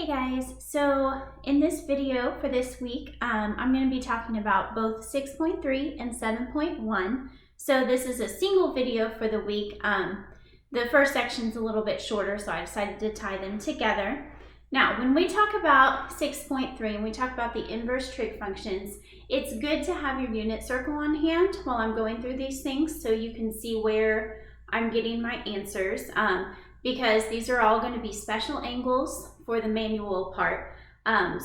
Hey guys, so in this video for this week, I'm going to be talking about both 6.3 and 7.1. So this is a single video for the week. The first section's a little bit shorter, so I decided to tie them together. Now, when we talk about 6.3 and we talk about the inverse trig functions, it's good to have your unit circle on hand while I'm going through these things so you can see where I'm getting my answers. Because these are all going to be special angles for the manual part.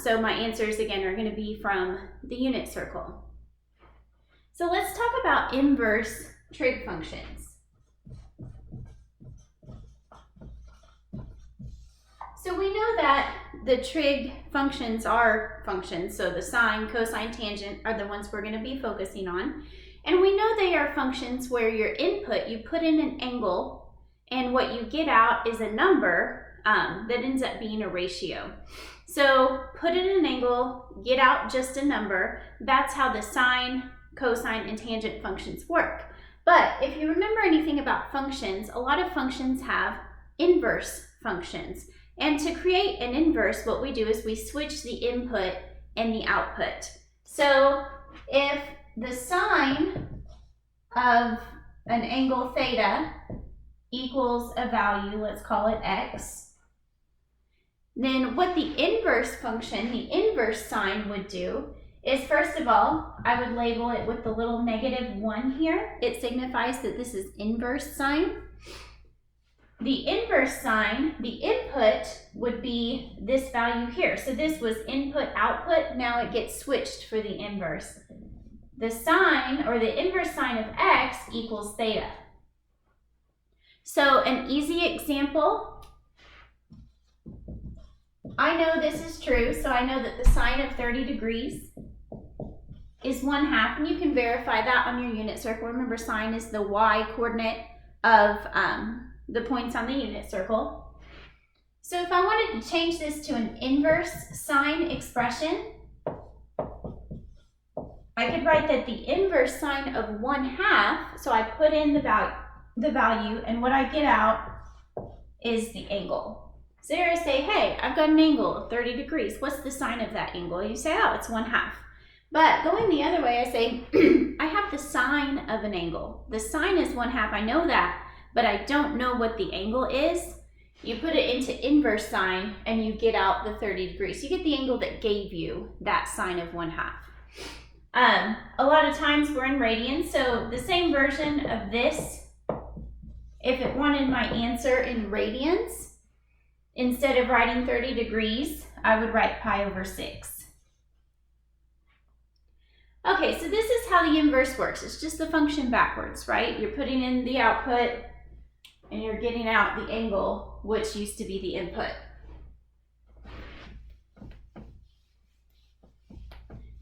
So my answers, again, are going to be from the unit circle. So let's talk about inverse trig functions. So we know that the trig functions are functions, so the sine, cosine, tangent are the ones we're going to be focusing on. And we know they are functions where your input, you put in an angle, and what you get out is a number that ends up being a ratio. So put in an angle, get out just a number. That's how the sine, cosine, and tangent functions work. But if you remember anything about functions, a lot of functions have inverse functions. And to create an inverse, what we do is we switch the input and the output. So if the sine of an angle theta equals a value, let's call it x, then what the inverse function, the inverse sign would do is, first of all, I would label it with the little -1 here. It signifies that this is inverse sine. The inverse sign, the input would be this value here. So this was input output, now it gets switched for the inverse. The sine, or the inverse sine of x, equals theta. So an easy example, I know this is true, so I know that the sine of 30 degrees is 1/2, and you can verify that on your unit circle. Remember, sine is the y coordinate of the points on the unit circle. So if I wanted to change this to an inverse sine expression, I could write that the inverse sine of 1/2, so I put in the value, and what I get out is the angle. So here I say, hey, I've got an angle of 30 degrees. What's the sine of that angle? You say, oh, it's 1/2. But going the other way, I say, I have the sine of an angle. The sine is 1/2, I know that, but I don't know what the angle is. You put it into inverse sine, and you get out the 30 degrees. You get the angle that gave you that sine of 1/2. A lot of times we're in radians, so the same version of this, if it wanted my answer in radians, instead of writing 30 degrees, I would write pi/6. Okay, so this is how the inverse works. It's just the function backwards, right? You're putting in the output, and you're getting out the angle, which used to be the input.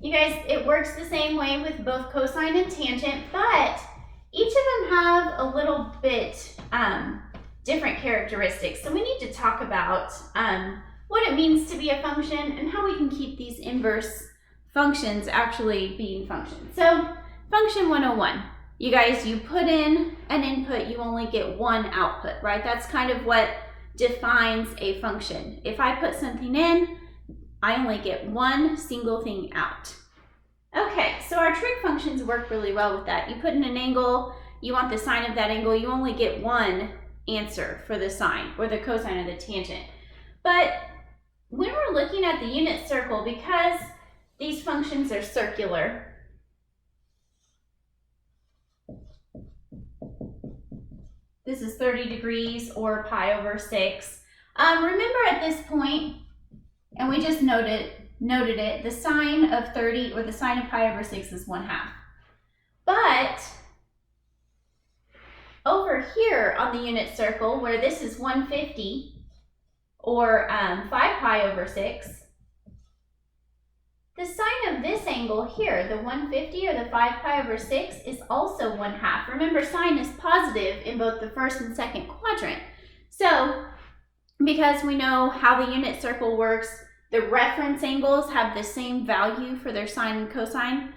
You guys, it works the same way with both cosine and tangent, but each of them have a little bit different characteristics. So we need to talk about what it means to be a function and how we can keep these inverse functions actually being functions. So function 101, you guys, you put in an input, you only get one output, right? That's kind of what defines a function. If I put something in, I only get one single thing out. Okay, so our trig functions work really well with that. You put in an angle, you want the sine of that angle, you only get one answer for the sine or the cosine of the tangent. But when we're looking at the unit circle, because these functions are circular, this is 30 degrees or pi/6. Remember at this point, and we just noted it, the sine of 30 or the sine of pi/6 is 1/2. But over here on the unit circle, where this is 150 or 5 pi/6, the sine of this angle here, the 150 or the 5 pi/6, is also 1/2. Remember, sine is positive in both the first and second quadrant. So because we know how the unit circle works, the reference angles have the same value for their sine and cosine.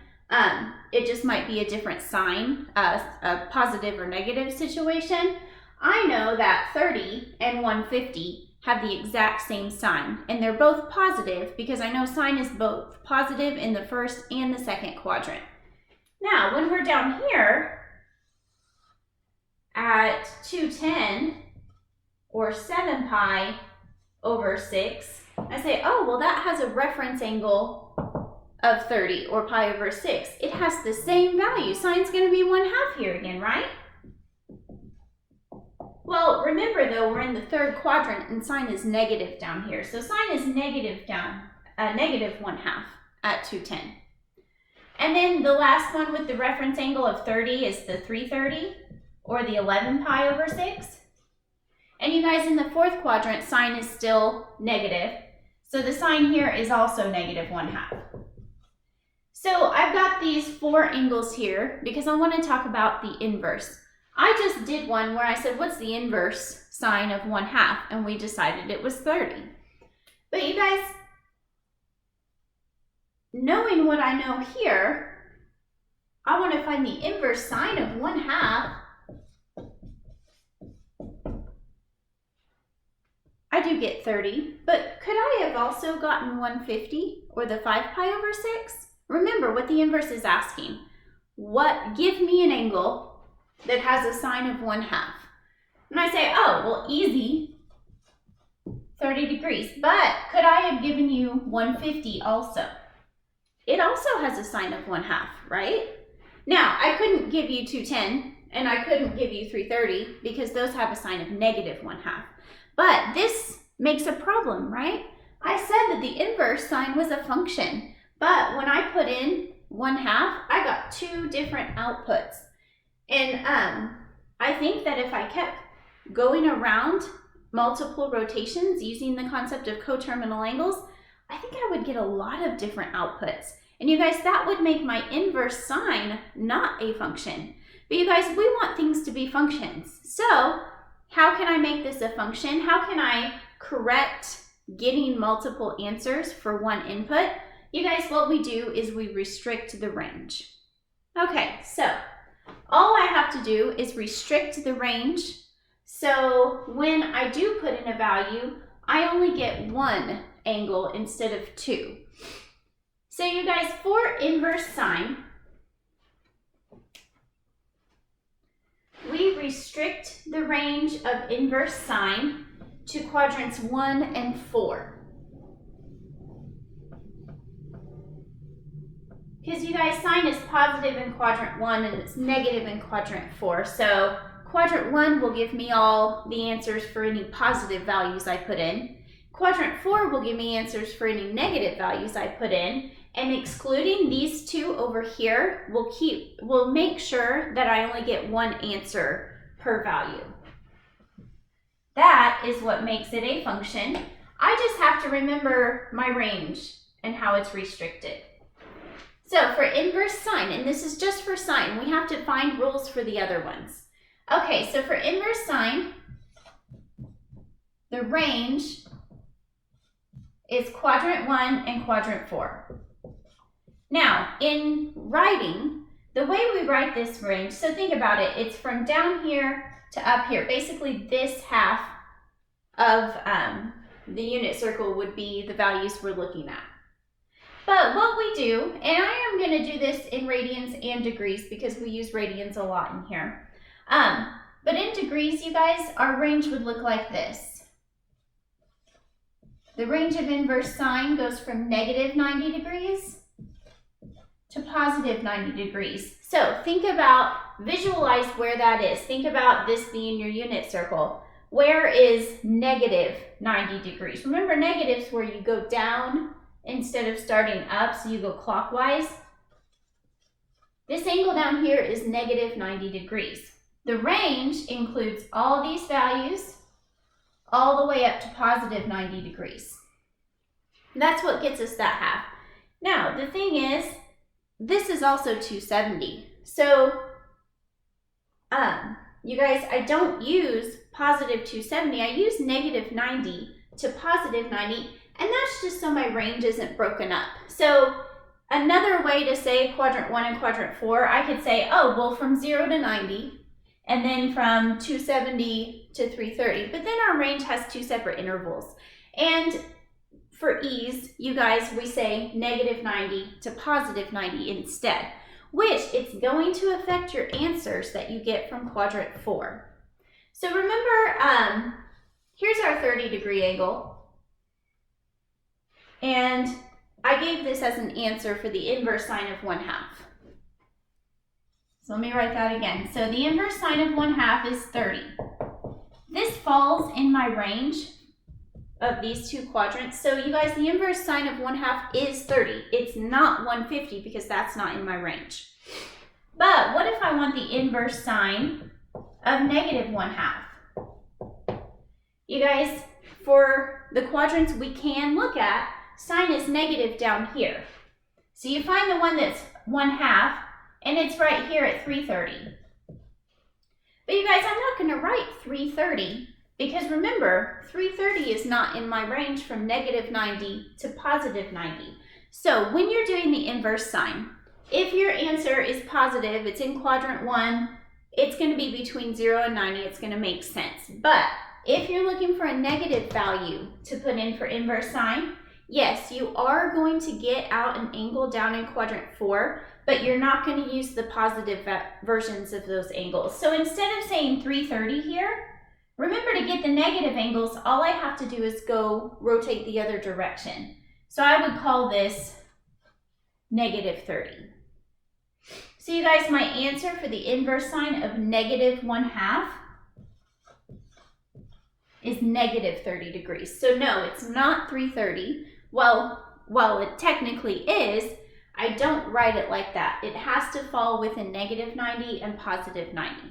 It just might be a different sign, a positive or negative situation. I know that 30 and 150 have the exact same sign, and they're both positive because I know sine is both positive in the first and the second quadrant. Now, when we're down here at 210 or 7 pi over 6, I say, oh, well, that has a reference angle of 30 or pi over 6. It has the same value. Sine's going to be 1/2 here again, right? Well, remember though, we're in the third quadrant and sine is negative down here. So sine is negative down, negative 1/2 at 210. And then the last one with the reference angle of 30 is the 330 or the 11 pi over 6. And you guys, in the fourth quadrant, sine is still negative. So the sign here is also negative 1/2. So I've got these 4 angles here because I want to talk about the inverse. I just did one where I said, what's the inverse sine of 1/2? And we decided it was 30. But you guys, knowing what I know here, I want to find the inverse sine of 1/2. I do get 30, but could I have also gotten 150 or the 5 pi over 6? Remember what the inverse is asking. Give me an angle that has a sine of 1/2. And I say, oh, well, easy, 30 degrees. But could I have given you 150 also? It also has a sine of 1/2, right? Now, I couldn't give you 210 and I couldn't give you 330 because those have a sine of negative 1/2. But this makes a problem, right? I said that the inverse sine was a function, but when I put in 1/2, I got 2 different outputs. And I think that if I kept going around multiple rotations using the concept of coterminal angles, I think I would get a lot of different outputs. And you guys, that would make my inverse sine not a function. But you guys, we want things to be functions. So how can I make this a function? How can I correct getting multiple answers for one input? You guys, what we do is we restrict the range. Okay, so all I have to do is restrict the range. So when I do put in a value, I only get 1 angle instead of 2. So you guys, for inverse sine, we restrict the range of inverse sine to quadrants 1 and 4. Because you guys, sine is positive in quadrant 1 and it's negative in quadrant 4. So quadrant 1 will give me all the answers for any positive values I put in. Quadrant 4 will give me answers for any negative values I put in. And excluding these 2 over here will make sure that I only get 1 answer per value. That is what makes it a function. I just have to remember my range and how it's restricted. So for inverse sine, and this is just for sine, we have to find rules for the other ones. Okay, so for inverse sine, the range is quadrant 1 and quadrant 4. Now, in writing, the way we write this range, so think about it, it's from down here to up here. Basically, this half of the unit circle would be the values we're looking at. But what we do, and I am going to do this in radians and degrees because we use radians a lot in here. But in degrees, you guys, our range would look like this. The range of inverse sine goes from negative 90 degrees to positive 90 degrees. So think about, visualize where that is. Think about this being your unit circle. Where is negative 90 degrees? Remember, negatives where you go down instead of starting up, so you go clockwise. This angle down here is negative 90 degrees. The range includes all these values all the way up to positive 90 degrees. And that's what gets us that half. Now, the thing is, this is also 270. So, you guys, I don't use positive 270. I use negative 90 to positive 90. And that's just so my range isn't broken up. So another way to say quadrant 1 and quadrant 4, I could say, oh, well, from 0 to 90, and then from 270 to 330, but then our range has two separate intervals. And for ease, you guys, we say negative 90 to positive 90 instead, which it's going to affect your answers that you get from quadrant 4. So remember, here's our 30-degree angle. And I gave this as an answer for the inverse sine of 1/2. So let me write that again. So the inverse sine of 1/2 is 30. This falls in my range of these two quadrants. So you guys, the inverse sine of 1/2 is 30. It's not 150 because that's not in my range. But what if I want the inverse sine of negative 1/2? You guys, for the quadrants we can look at, sine is negative down here. So you find the one that's 1/2, and it's right here at 330. But you guys, I'm not going to write 330 because remember, 330 is not in my range from negative 90 to positive 90. So when you're doing the inverse sine, if your answer is positive, it's in quadrant 1, it's going to be between 0 and 90. It's going to make sense. But if you're looking for a negative value to put in for inverse sine, yes, you are going to get out an angle down in quadrant 4, but you're not going to use the positive versions of those angles. So instead of saying 330 here, remember to get the negative angles, all I have to do is go rotate the other direction. So I would call this negative 30. So you guys, my answer for the inverse sine of negative 1/2 is negative 30 degrees. So no, it's not 330. Well, while it technically is, I don't write it like that. It has to fall within negative 90 and positive 90.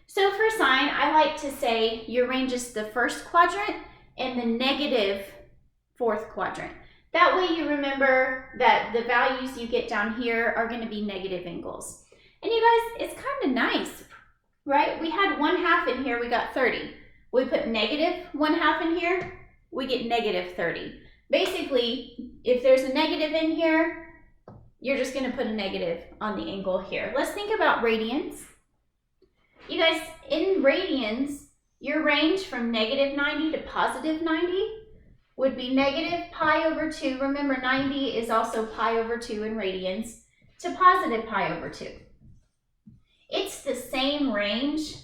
So for sine, I like to say your range is the first quadrant and the negative fourth quadrant. That way you remember that the values you get down here are going to be negative angles. And you guys, it's kind of nice, right? We had 1/2 in here, we got 30. We put negative 1/2 in here, we get negative 30. Basically, if there's a negative in here, you're just going to put a negative on the angle here. Let's think about radians. You guys, in radians, your range from negative 90 to positive 90 would be negative pi over 2. Remember, 90 is also pi over 2 in radians, to positive pi over 2. It's the same range,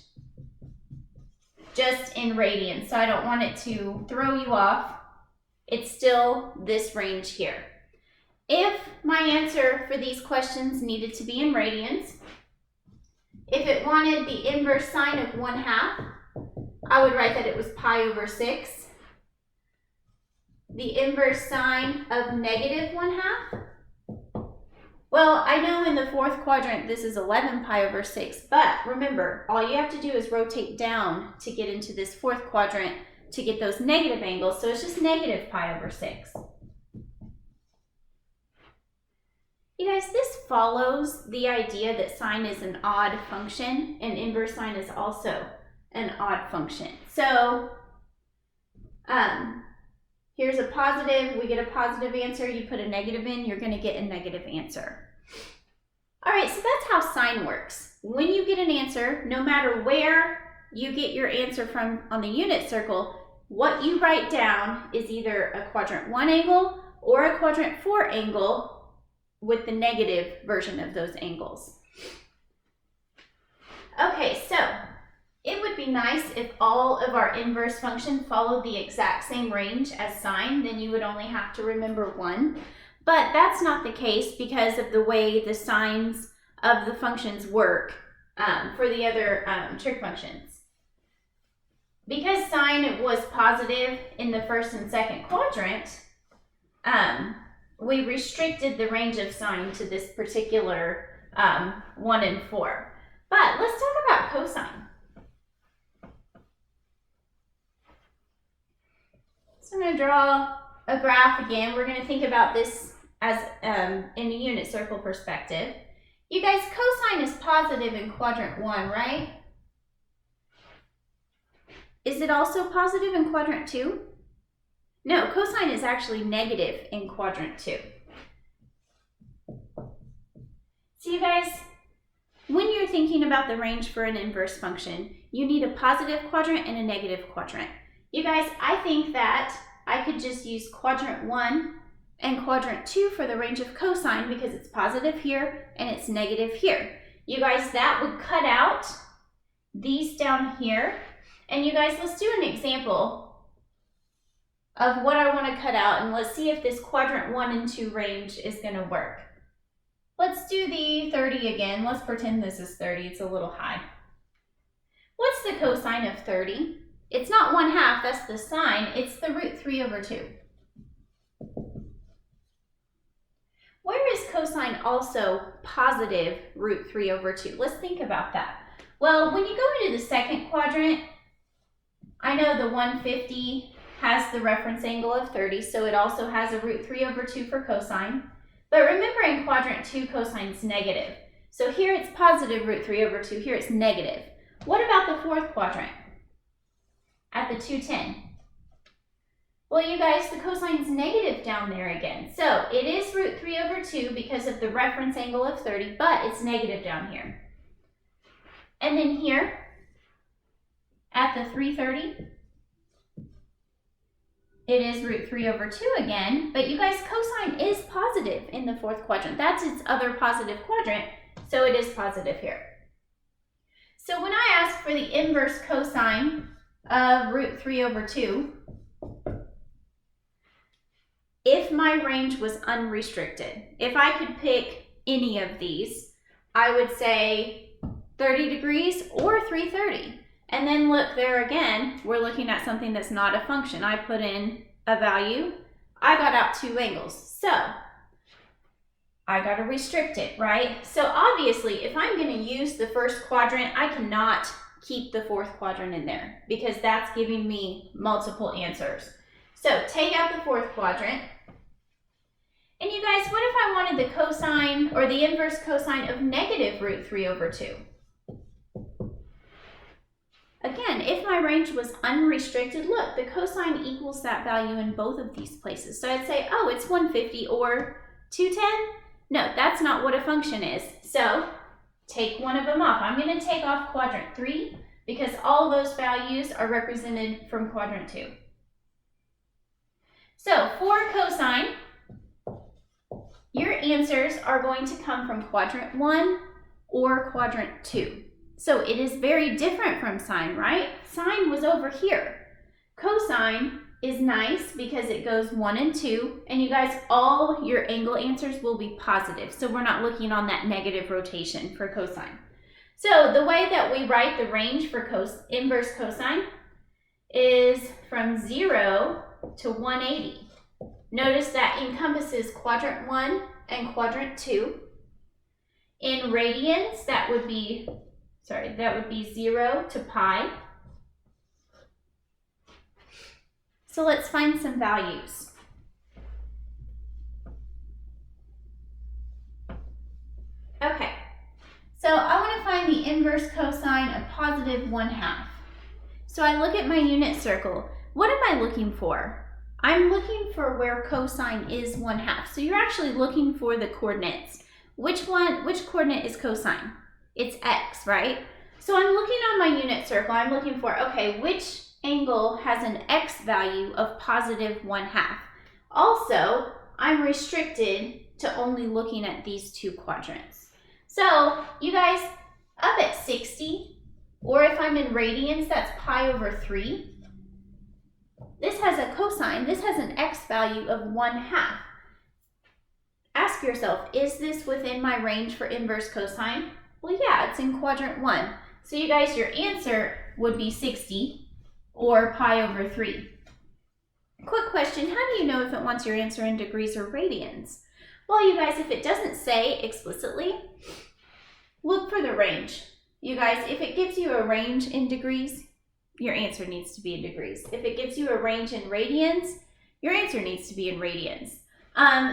just in radians, so I don't want it to throw you off. It's still this range here. If my answer for these questions needed to be in radians, if it wanted the inverse sine of 1/2, I would write that it was pi over 6. The inverse sine of negative 1/2, well, I know in the fourth quadrant this is 11 pi over 6, but remember, all you have to do is rotate down to get into this fourth quadrant to get those negative angles, so it's just negative pi over 6. You guys, this follows the idea that sine is an odd function and inverse sine is also an odd function. So here's a positive, we get a positive answer, you put a negative in, you're going to get a negative answer. All right, so that's how sine works. When you get an answer, no matter where you get your answer from on the unit circle, what you write down is either a quadrant 1 angle or a quadrant 4 angle with the negative version of those angles. Okay, so it would be nice if all of our inverse functions followed the exact same range as sine, then you would only have to remember one. But that's not the case because of the way the signs of the functions work for the other trig functions. Because sine was positive in the first and second quadrant, we restricted the range of sine to this particular 1 and 4. But let's talk about cosine. So I'm going to draw a graph again. We're going to think about this as in a unit circle perspective. You guys, cosine is positive in quadrant 1, right? Is it also positive in quadrant 2? No, cosine is actually negative in quadrant 2. So you guys, when you're thinking about the range for an inverse function, you need a positive quadrant and a negative quadrant. You guys, I think that I could just use quadrant 1 and quadrant 2 for the range of cosine because it's positive here and it's negative here. You guys, that would cut out these down here. And you guys, let's do an example of what I want to cut out, and let's see if this quadrant 1 and 2 range is going to work. Let's do the 30 again. Let's pretend this is 30. It's a little high. What's the cosine of 30? It's not 1/2, that's the sine. It's the root 3 over 2. Where is cosine also positive root 3 over 2? Let's think about that. Well, when you go into the second quadrant, I know the 150 has the reference angle of 30, so it also has a root 3 over 2 for cosine. But remember, in quadrant 2, cosine is negative. So here it's positive root 3 over 2, here it's negative. What about the fourth quadrant at the 210? Well, you guys, the cosine's negative down there again. So it is root 3 over 2 because of the reference angle of 30, but it's negative down here. And then here at the 330, it is root 3 over 2 again, but you guys, cosine is positive in the fourth quadrant. That's its other positive quadrant, so it is positive here. So when I ask for the inverse cosine of root 3 over 2, if my range was unrestricted, if I could pick any of these, I would say 30 degrees or 330. And then look there again, we're looking at something that's not a function. I put in a value, I got out 2 angles. So I got to restrict it, right? So obviously, if I'm going to use the first quadrant, I cannot keep the fourth quadrant in there because that's giving me multiple answers. So take out the fourth quadrant. And you guys, what if I wanted the cosine or the inverse cosine of negative root 3 over 2? Again, if my range was unrestricted, look, the cosine equals that value in both of these places. So I'd say, oh, it's 150 or 210. No, that's not what a function is. So take one of them off. I'm going to take off quadrant 3 because all those values are represented from quadrant 2. So for cosine, your answers are going to come from quadrant 1 or quadrant 2. So it is very different from sine, right? Sine was over here. Cosine is nice because it goes 1 and 2, and you guys, all your angle answers will be positive. So we're not looking on that negative rotation for cosine. So the way that we write the range for inverse cosine is from 0 to 180. Notice that encompasses quadrant 1 and quadrant 2. In radians, that would be 0 to pi. So let's find some values. Okay, so I want to find the inverse cosine of positive 1/2. So I look at my unit circle. What am I looking for? I'm looking for where cosine is 1/2. So you're actually looking for the coordinates. Which coordinate is cosine? It's x, right? So I'm looking on my unit circle. I'm looking for, okay, which angle has an x value of positive 1/2? Also, I'm restricted to only looking at these 2 quadrants. So you guys, up at 60, or if I'm in radians, that's pi over 3. This has a cosine. This has an x value of 1/2. Ask yourself, is this within my range for inverse cosine? Well, yeah, it's in quadrant 1. So you guys, your answer would be 60 or pi over 3. Quick question, how do you know if it wants your answer in degrees or radians? Well, you guys, if it doesn't say explicitly, look for the range. You guys, if it gives you a range in degrees, your answer needs to be in degrees. If it gives you a range in radians, your answer needs to be in radians.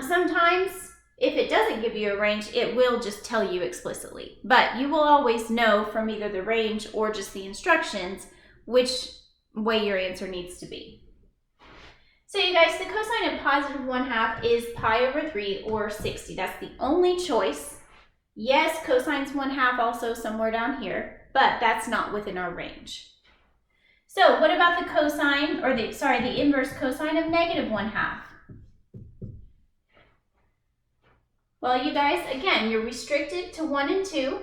Sometimes, if it doesn't give you a range, it will just tell you explicitly. But you will always know from either the range or just the instructions which way your answer needs to be. So you guys, the cosine of positive 1/2 is pi over 3 or 60. That's the only choice. Yes, cosine's 1/2 also somewhere down here. but that's not within our range. So what about the cosine, or the inverse cosine of -1/2? Well, you guys, again, you're restricted to 1 and 2,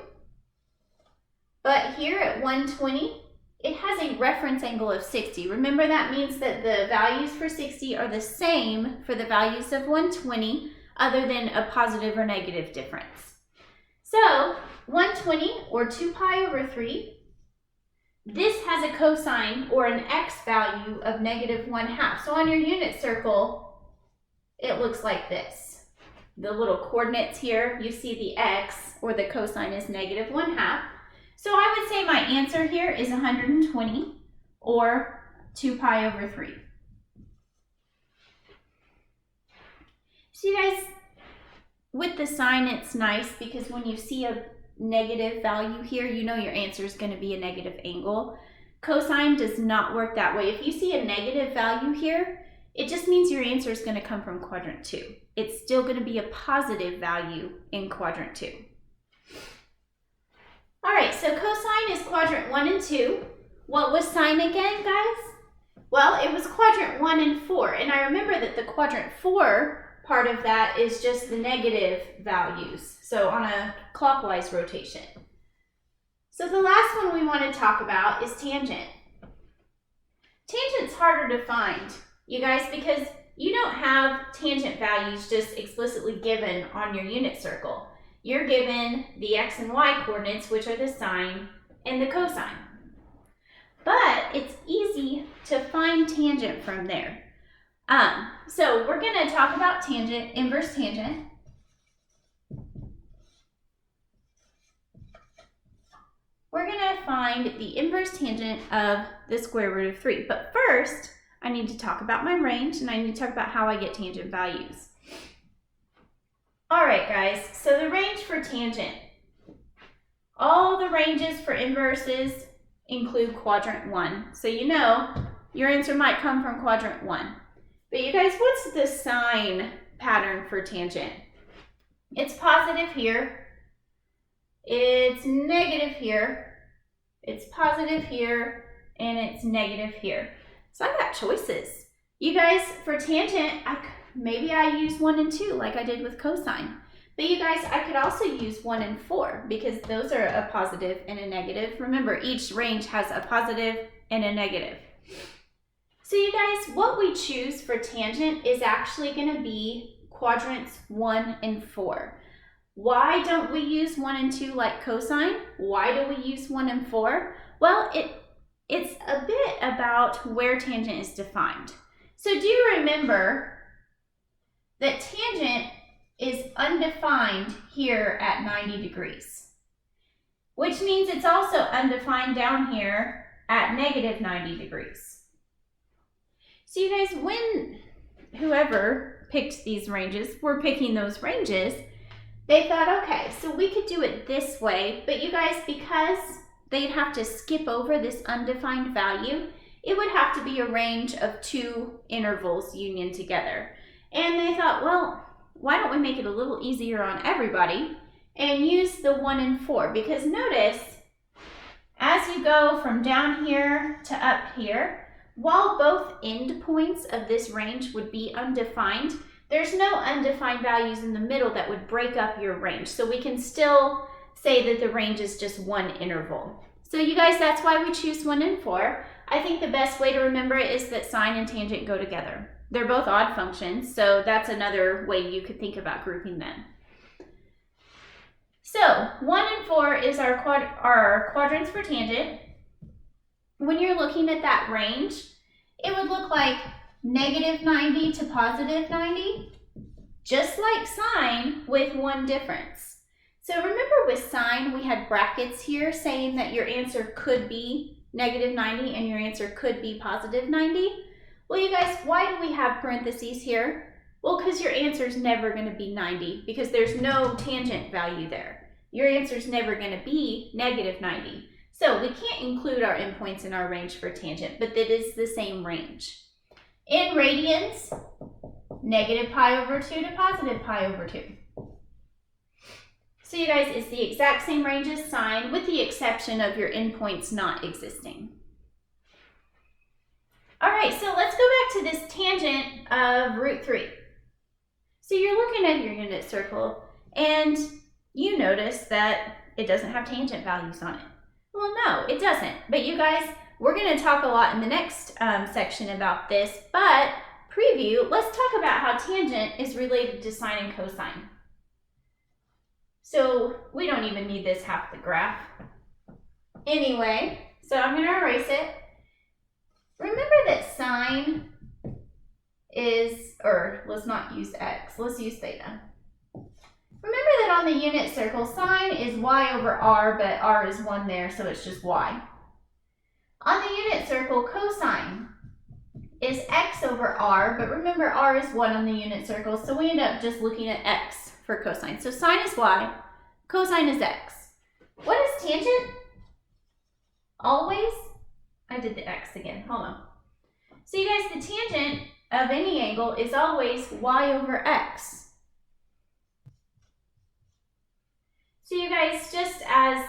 but here at 120, it has a reference angle of 60. Remember, that means that the values for 60 are the same for the values of 120, other than a positive or negative difference. So 120, or 2 pi over 3, this has a cosine, or an x value, of -1/2. So on your unit circle, it looks like this. The little coordinates here, you see the x, or the cosine, is -1/2. So I would say my answer here is 120, or 2 pi over 3. So you guys, with the sign, it's nice because when you see a negative value here, you know your answer is going to be a negative angle. Cosine does not work that way. If you see a negative value here, it just means your answer is going to come from quadrant 2. It's still going to be a positive value in quadrant 2. All right, so cosine is quadrant 1 and 2. What was sine again, guys? Well, it was quadrant 1 and 4. And I remember that the quadrant 4 part of that is just the negative values, so on a clockwise rotation. So the last one we want to talk about is tangent. Tangent's harder to find, you guys, because you don't have tangent values just explicitly given on your unit circle. You're given the x and y coordinates, which are the sine and the cosine. But it's easy to find tangent from there. So we're going to talk about tangent, inverse tangent. We're going to find the inverse tangent of the square root of 3. But first, I need to talk about my range, and I need to talk about how I get tangent values. All right, guys, so the range for tangent. All the ranges for inverses include quadrant 1. So you know your answer might come from quadrant 1. But you guys, what's the sign pattern for tangent? It's positive here, it's negative here, it's positive here, and it's negative here. So I got choices. You guys, for tangent, maybe I use 1 and 2 like I did with cosine. But you guys, I could also use 1 and 4 because those are a positive and a negative. Remember, each range has a positive and a negative. So you guys, what we choose for tangent is actually going to be quadrants 1 and 4. Why don't we use 1 and 2 like cosine? Why do we use 1 and 4? Well, it's a bit about where tangent is defined. So do you remember that tangent is undefined here at 90 degrees, which means it's also undefined down here at -90 degrees. So you guys, when whoever picked these ranges, were picking those ranges, they thought, okay, so we could do it this way, but you guys, because they'd have to skip over this undefined value, it would have to be a range of 2 intervals union together. And they thought, well, why don't we make it a little easier on everybody and use the 1 and 4? Because notice, as you go from down here to up here, while both end points of this range would be undefined, there's no undefined values in the middle that would break up your range. So we can still say that the range is just 1 interval. So you guys, that's why we choose 1 and 4. I think the best way to remember it is that sine and tangent go together. They're both odd functions, so that's another way you could think about grouping them. So 1 and 4 is our quadrants for tangent. When you're looking at that range, it would look like -90 to +90, just like sine, with one difference. So remember with sine, we had brackets here saying that your answer could be -90 and your answer could be +90. Well, you guys, why do we have parentheses here? Well, because your answer is never going to be 90 because there's no tangent value there. Your answer is never going to be -90. So we can't include our endpoints in our range for tangent, but that is the same range. In radians, -pi/2 to +pi/2. So you guys, it's the exact same range as sine with the exception of your endpoints not existing. All right, so let's go back to this tangent of root 3. So you're looking at your unit circle and you notice that it doesn't have tangent values on it. Well, no, it doesn't. But you guys, we're going to talk a lot in the next section about this, but preview, let's talk about how tangent is related to sine and cosine. So we don't even need this half the graph. Anyway, so I'm going to erase it. Remember that sine is, or let's not use x, let's use theta. Remember that on the unit circle, sine is y over r, but r is 1 there, so it's just y. On the unit circle, cosine is x over r, but remember r is 1 on the unit circle, so we end up just looking at x for cosine. So sine is y, cosine is x. What is tangent? Always? I did the x again, hold on. So you guys, the tangent of any angle is always y over x. So you guys, just as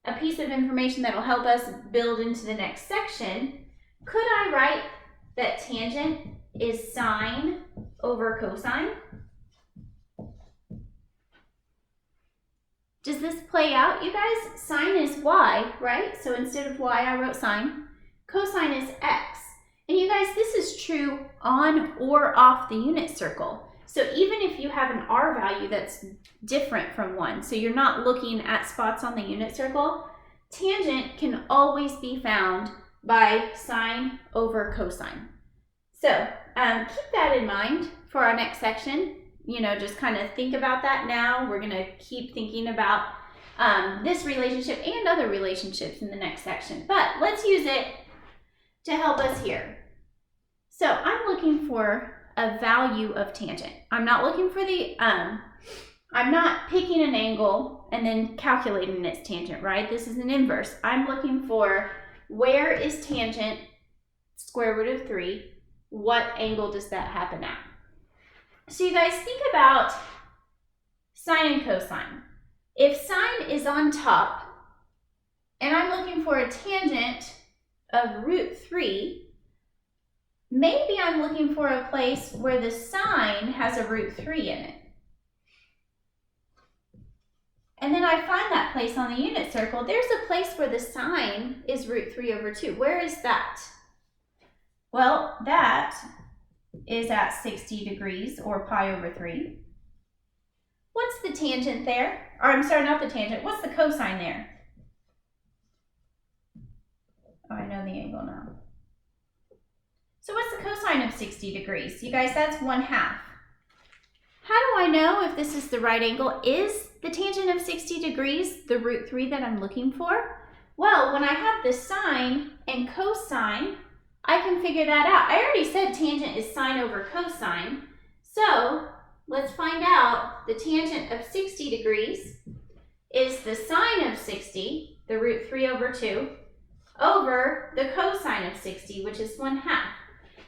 a piece of information that will help us build into the next section, could I write that tangent is sine over cosine? Does this play out, you guys? Sine is y, right? So instead of y, I wrote sine. Cosine is x. And you guys, this is true on or off the unit circle. So even if you have an r value that's different from 1, so you're not looking at spots on the unit circle, tangent can always be found by sine over cosine. So keep that in mind for our next section. You know, just kind of think about that now. We're going to keep thinking about this relationship and other relationships in the next section. But let's use it to help us here. So I'm looking for a value of tangent. I'm not looking for the, I'm not picking an angle and then calculating its tangent, right? This is an inverse. I'm looking for where is tangent square root of 3? What angle does that happen at? So you guys think about sine and cosine. If sine is on top and I'm looking for a tangent of root 3, maybe I'm looking for a place where the sine has a root 3 in it. And then I find that place on the unit circle. There's a place where the sine is root 3 over 2. Where is that? Well, that is at 60 degrees or pi over 3. What's the tangent there? Or I'm sorry, not the tangent. What's the cosine there? Oh, I know the angle now. So what's the cosine of 60 degrees? You guys, that's 1/2. How do I know if this is the right angle? Is the tangent of 60 degrees the root 3 that I'm looking for? Well, when I have the sine and cosine, I can figure that out. I already said tangent is sine over cosine. So let's find out the tangent of 60 degrees is the sine of 60, the root 3 over 2, over the cosine of 60, which is 1/2.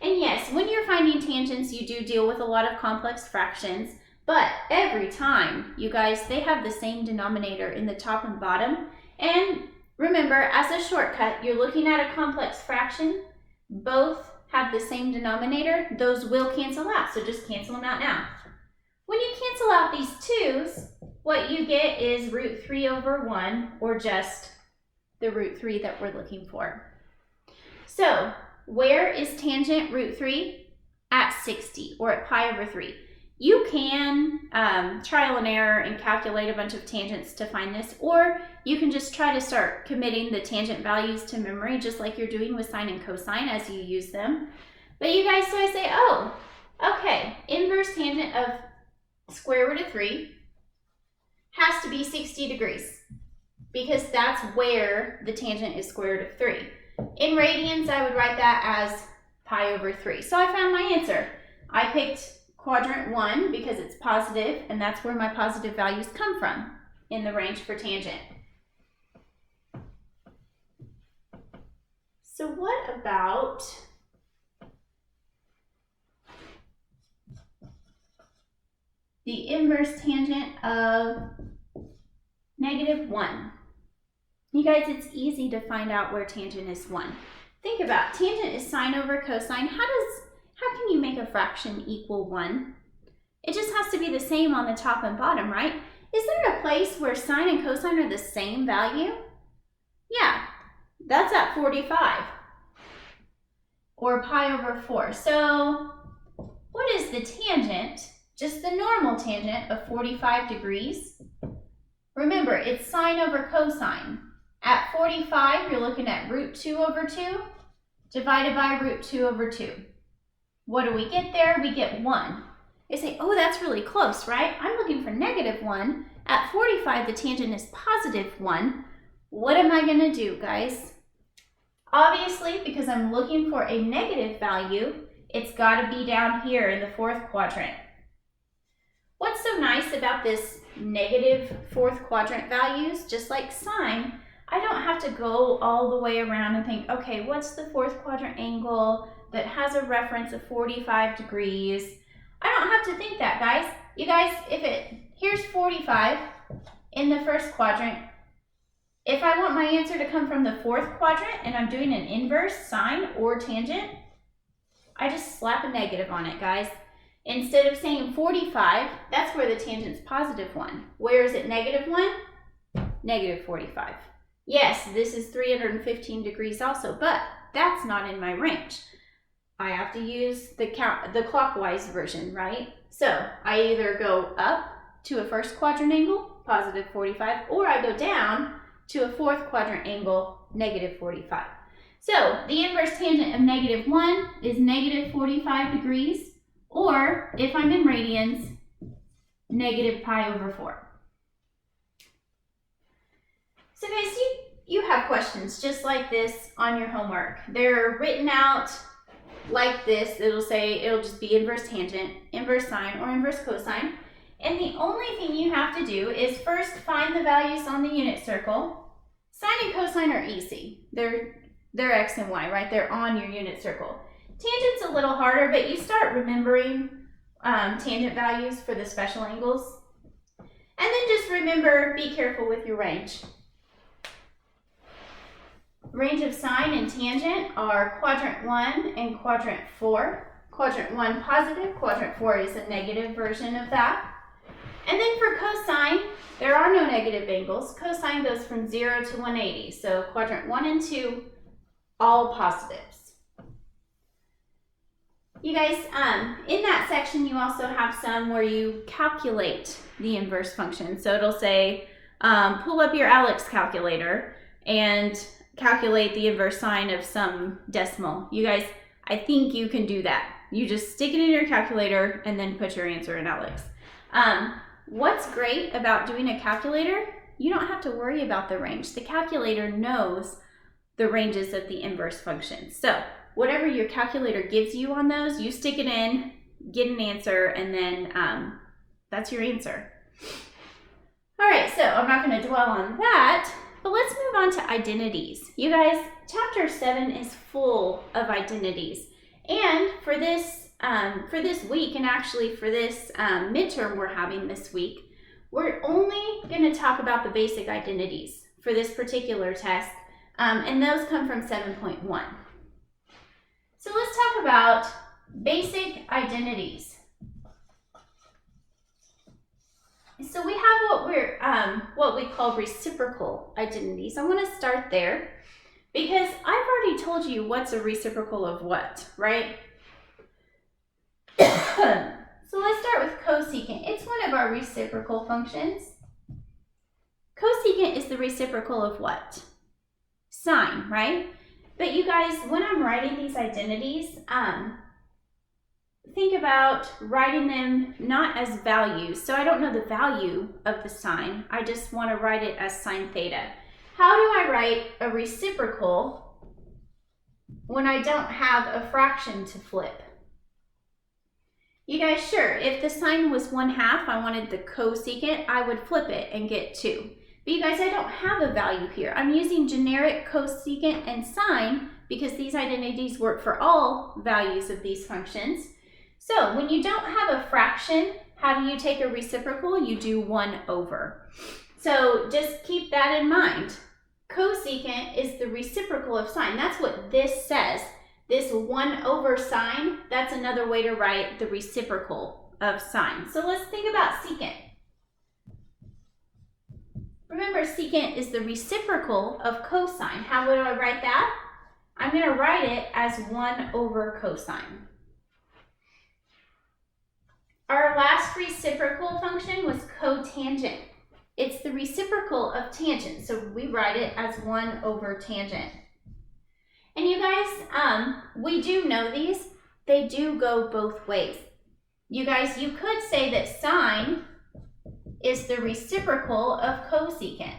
And yes, when you're finding tangents, you do deal with a lot of complex fractions, but every time, you guys, they have the same denominator in the top and bottom. And remember, as a shortcut, you're looking at a complex fraction, both have the same denominator, those will cancel out, so just cancel them out now. When you cancel out these 2's, what you get is root 3 over 1, or just the root 3 that we're looking for. So, where is tangent root 3? At 60, or at pi over 3. You can trial and error and calculate a bunch of tangents to find this, or you can just try to start committing the tangent values to memory, just like you're doing with sine and cosine as you use them. But you guys, so I say, oh, okay, inverse tangent of square root of 3 has to be 60 degrees, because that's where the tangent is square root of 3. In radians, I would write that as pi over 3. So I found my answer. I picked quadrant 1 because it's positive, and that's where my positive values come from in the range for tangent. So what about the inverse tangent of -1. You guys, it's easy to find out where tangent is 1. Think about it. Tangent is sine over cosine. How can you make a fraction equal 1? It just has to be the same on the top and bottom, right? Is there a place where sine and cosine are the same value? Yeah, that's at 45. Or pi over 4. So what is the tangent, just the normal tangent of 45 degrees? Remember, it's sine over cosine. At 45, you're looking at root 2 over 2 divided by root 2 over 2. What do we get there? We get 1. They say, oh, that's really close, right? I'm looking for -1. At 45, the tangent is +1. What am I going to do, guys? Obviously, because I'm looking for a negative value, it's got to be down here in the 4th quadrant. What's so nice about this negative 4th quadrant values, just like sine, I don't have to go all the way around and think, okay, what's the 4th quadrant angle that has a reference of 45 degrees? I don't have to think that, guys. You guys, here's 45 in the 1st quadrant. If I want my answer to come from the 4th quadrant and I'm doing an inverse, sine or tangent, I just slap a negative on it, guys. Instead of saying 45, that's where the tangent's +1. Where is it -1? -45. Yes, this is 315 degrees also, but that's not in my range. I have to use the clockwise version, right? So I either go up to a 1st quadrant angle, +45, or I go down to a 4th quadrant angle, -45. So the inverse tangent of -1 is -45 degrees, or if I'm in radians, -pi over 4. So guys, you have questions just like this on your homework. They're written out like this. It'll just be inverse tangent, inverse sine, or inverse cosine. And the only thing you have to do is first find the values on the unit circle. Sine and cosine are easy. They're x and y, right? They're on your unit circle. Tangent's a little harder, but you start remembering tangent values for the special angles. And then just remember, be careful with your range. Range of sine and tangent are quadrant 1 and quadrant 4. Quadrant 1 positive, quadrant 4 is a negative version of that. And then for cosine, there are no negative angles. Cosine goes from 0 to 180. So quadrant 1 and 2, all positives. You guys, in that section, you also have some where you calculate the inverse function. So it'll say, pull up your Alex calculator and calculate the inverse sine of some decimal. You guys, I think you can do that. You just stick it in your calculator and then put your answer in Alex. What's great about doing a calculator, you don't have to worry about the range. The calculator knows the ranges of the inverse functions. So whatever your calculator gives you on those, you stick it in, get an answer, and then that's your answer. All right, so I'm not going to dwell on that. But let's move on to identities. You guys, chapter 7 is full of identities. And for this week, and actually for this midterm we're having this week, we're only going to talk about the basic identities for this particular test. And those come from 7.1. So let's talk about basic identities. So we have what we call reciprocal identities. I want to start there because I've already told you what's a reciprocal of what, right? So let's start with cosecant. It's one of our reciprocal functions. Cosecant is the reciprocal of what? Sine, right? But you guys, when I'm writing these identities, think about writing them not as values. So I don't know the value of the sine. I just want to write it as sine theta. How do I write a reciprocal when I don't have a fraction to flip? You guys, sure, if the sine was 1/2, I wanted the cosecant, I would flip it and get 2. But you guys, I don't have a value here. I'm using generic cosecant and sine because these identities work for all values of these functions. So when you don't have a fraction, how do you take a reciprocal? You do 1 over. So just keep that in mind. Cosecant is the reciprocal of sine. That's what this says. This 1 over sine, that's another way to write the reciprocal of sine. So let's think about secant. Remember, secant is the reciprocal of cosine. How would I write that? I'm going to write it as 1 over cosine. Our last reciprocal function was cotangent. It's the reciprocal of tangent, so we write it as 1 over tangent. And you guys, we do know these. They do go both ways. You guys, you could say that sine is the reciprocal of cosecant,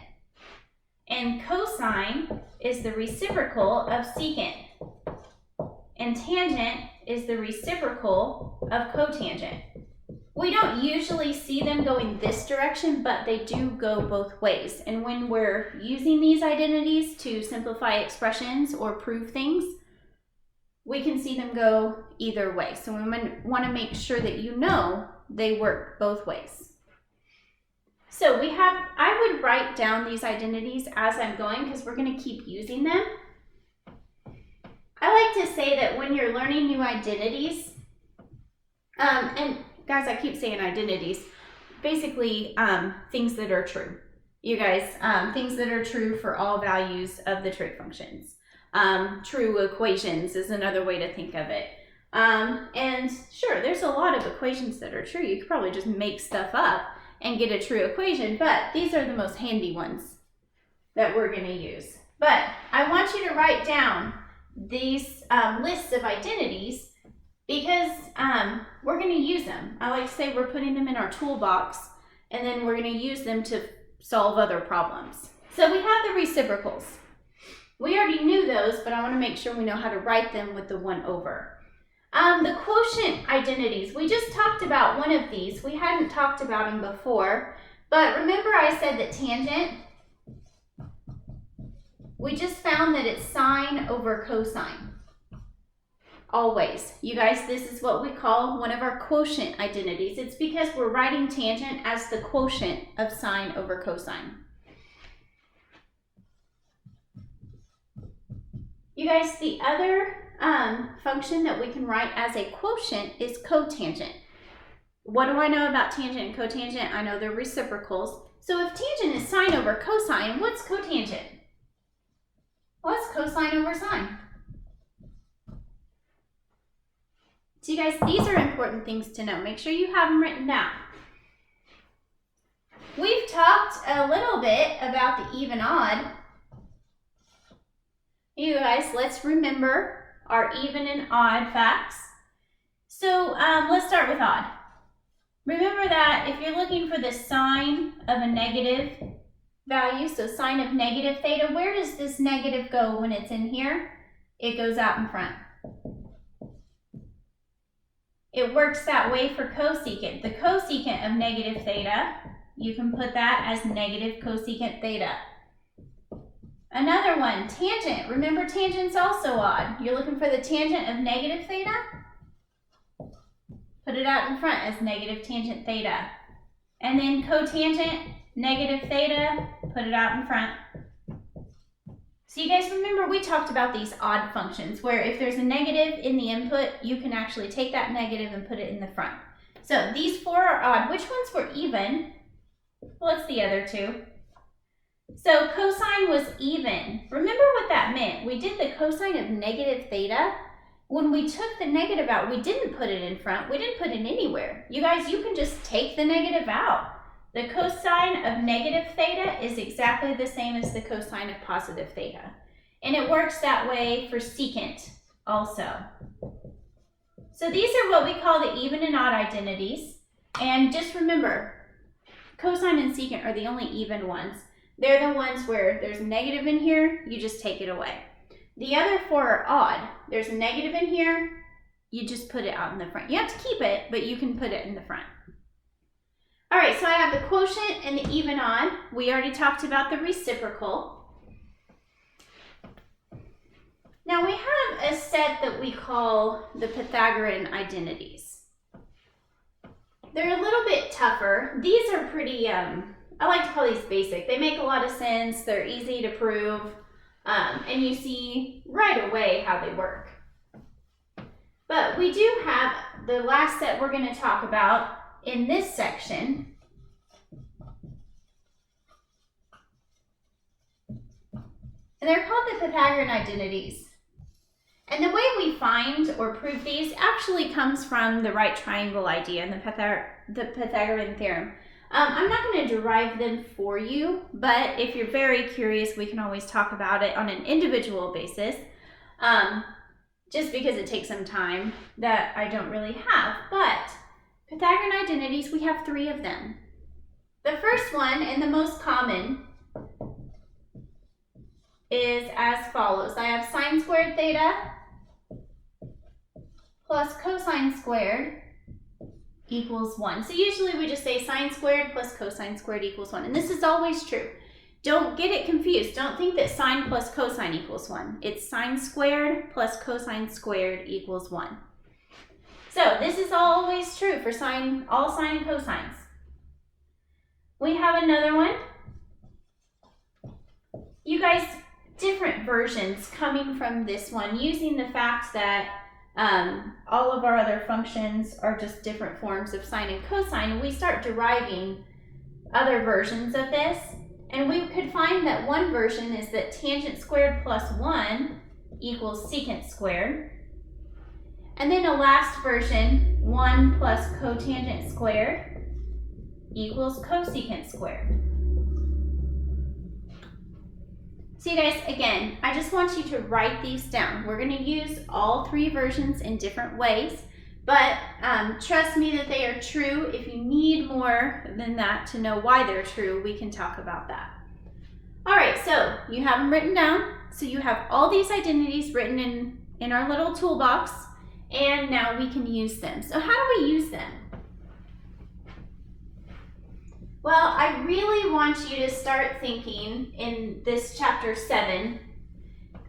and cosine is the reciprocal of secant, and tangent is the reciprocal of cotangent. We don't usually see them going this direction, but they do go both ways. And when we're using these identities to simplify expressions or prove things, we can see them go either way. So we want to make sure that you know they work both ways. So I would write down these identities as I'm going because we're going to keep using them. I like to say that when you're learning new identities, and guys, I keep saying identities, basically things that are true. You guys, things that are true for all values of the trig functions. True equations is another way to think of it. And sure, there's a lot of equations that are true. You could probably just make stuff up and get a true equation, but these are the most handy ones that we're going to use. But I want you to write down these lists of identities because we're going to use them. I like to say we're putting them in our toolbox, and then we're going to use them to solve other problems. So we have the reciprocals. We already knew those, but I want to make sure we know how to write them with the 1 over. The quotient identities, we just talked about one of these. We hadn't talked about them before, but remember I said that tangent, we just found that it's sine over cosine. Always. You guys, this is what we call one of our quotient identities. It's because we're writing tangent as the quotient of sine over cosine. You guys, the other function that we can write as a quotient is cotangent. What do I know about tangent and cotangent? I know they're reciprocals. So if tangent is sine over cosine, what's cotangent? What's cosine over sine? So you guys, these are important things to know. Make sure you have them written down. We've talked a little bit about the even odd. You guys, let's remember our even and odd facts. So let's start with odd. Remember that if you're looking for the sign of a negative value, so sign of negative theta, where does this negative go when it's in here? It goes out in front. It works that way for cosecant. The cosecant of negative theta, you can put that as negative cosecant theta. Another one, tangent. Remember, tangent's also odd. You're looking for the tangent of negative theta? Put it out in front as negative tangent theta. And then cotangent, negative theta, put it out in front. So you guys remember we talked about these odd functions where if there's a negative in the input, you can actually take that negative and put it in the front. So these 4 are odd. Which ones were even? What's the other 2? So cosine was even. Remember what that meant. We did the cosine of negative theta. When we took the negative out, we didn't put it in front. We didn't put it anywhere. You guys, you can just take the negative out. The cosine of negative theta is exactly the same as the cosine of positive theta. And it works that way for secant also. So these are what we call the even and odd identities. And just remember, cosine and secant are the only even ones. They're the ones where there's a negative in here, you just take it away. The other 4 are odd. There's a negative in here, you just put it out in the front. You have to keep it, but you can put it in the front. All right, so I have the quotient and the even odd. We already talked about the reciprocal. Now we have a set that we call the Pythagorean identities. They're a little bit tougher. These are pretty I like to call these basic. They make a lot of sense. They're easy to prove. And you see right away how they work. But we do have the last set we're going to talk about in this section. And they're called the Pythagorean identities. And the way we find or prove these actually comes from the right triangle idea and the Pythagorean theorem. I'm not going to derive them for you, but if you're very curious, we can always talk about it on an individual basis, just because it takes some time that I don't really have. But Pythagorean identities, we have 3 of them. The first one, and the most common, is as follows. I have sine squared theta plus cosine squared equals 1. So usually we just say sine squared plus cosine squared equals 1. And this is always true. Don't get it confused. Don't think that sine plus cosine equals 1. It's sine squared plus cosine squared equals 1. So this is always true for all sine and cosines. We have another one. You guys, different versions coming from this one, using the fact that all of our other functions are just different forms of sine and cosine. We start deriving other versions of this, and we could find that one version is that tangent squared plus 1 equals secant squared. And then a last version, 1 plus cotangent squared equals cosecant squared. So you guys, again, I just want you to write these down. We're going to use all 3 versions in different ways, but trust me that they are true. If you need more than that to know why they're true, we can talk about that. All right, so you have them written down. So you have all these identities written in our little toolbox, and now we can use them. So how do we use them? Well, I really want you to start thinking in this chapter 7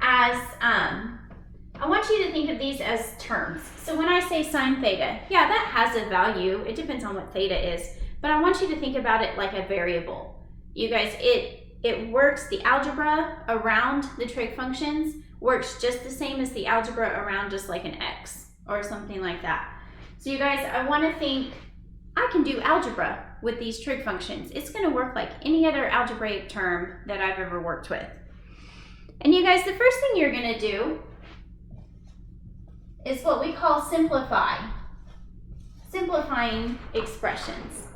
as, I want you to think of these as terms. So when I say sine theta, yeah, that has a value. It depends on what theta is, but I want you to think about it like a variable. You guys, it works, the algebra around the trig functions works just the same as the algebra around just like an x or something like that. So you guys, I want to think, I can do algebra with these trig functions. It's going to work like any other algebraic term that I've ever worked with. And you guys, the first thing you're going to do is what we call simplify. Simplifying expressions.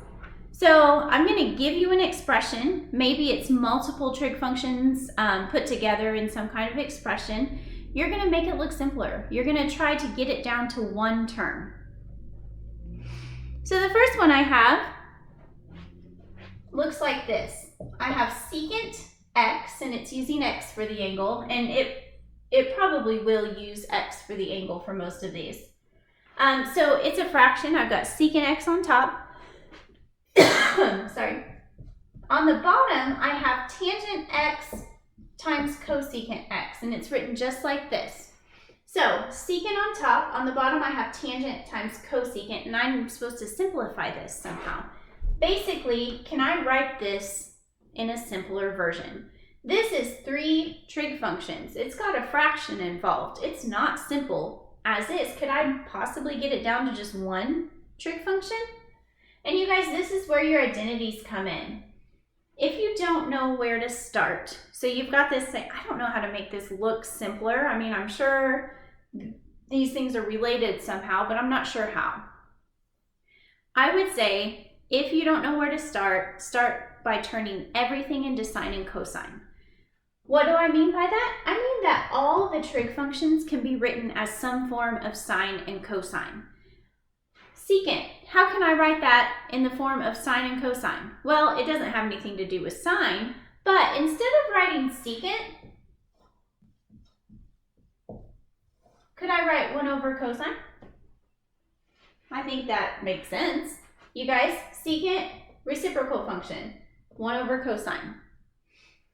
So I'm going to give you an expression. Maybe it's multiple trig functions put together in some kind of expression. You're going to make it look simpler. You're going to try to get it down to one term. So the first one I have looks like this. I have secant x, and it's using x for the angle, and it probably will use x for the angle for most of these. So it's a fraction. I've got secant x on top. Sorry. On the bottom, I have tangent x times cosecant x, and it's written just like this. So secant on top, on the bottom I have tangent times cosecant, and I'm supposed to simplify this somehow. Basically, can I write this in a simpler version? This is 3 trig functions. It's got a fraction involved. It's not simple as is. Could I possibly get it down to just 1 trig function? And you guys, this is where your identities come in. If you don't know where to start, so you've got this thing, I don't know how to make this look simpler. I mean, I'm sure these things are related somehow, but I'm not sure how. I would say, if you don't know where to start, start by turning everything into sine and cosine. What do I mean by that? I mean that all the trig functions can be written as some form of sine and cosine. Secant, how can I write that in the form of sine and cosine? Well, it doesn't have anything to do with sine, but instead of writing secant, could I write 1 over cosine? I think that makes sense. You guys, secant, reciprocal function, 1 over cosine.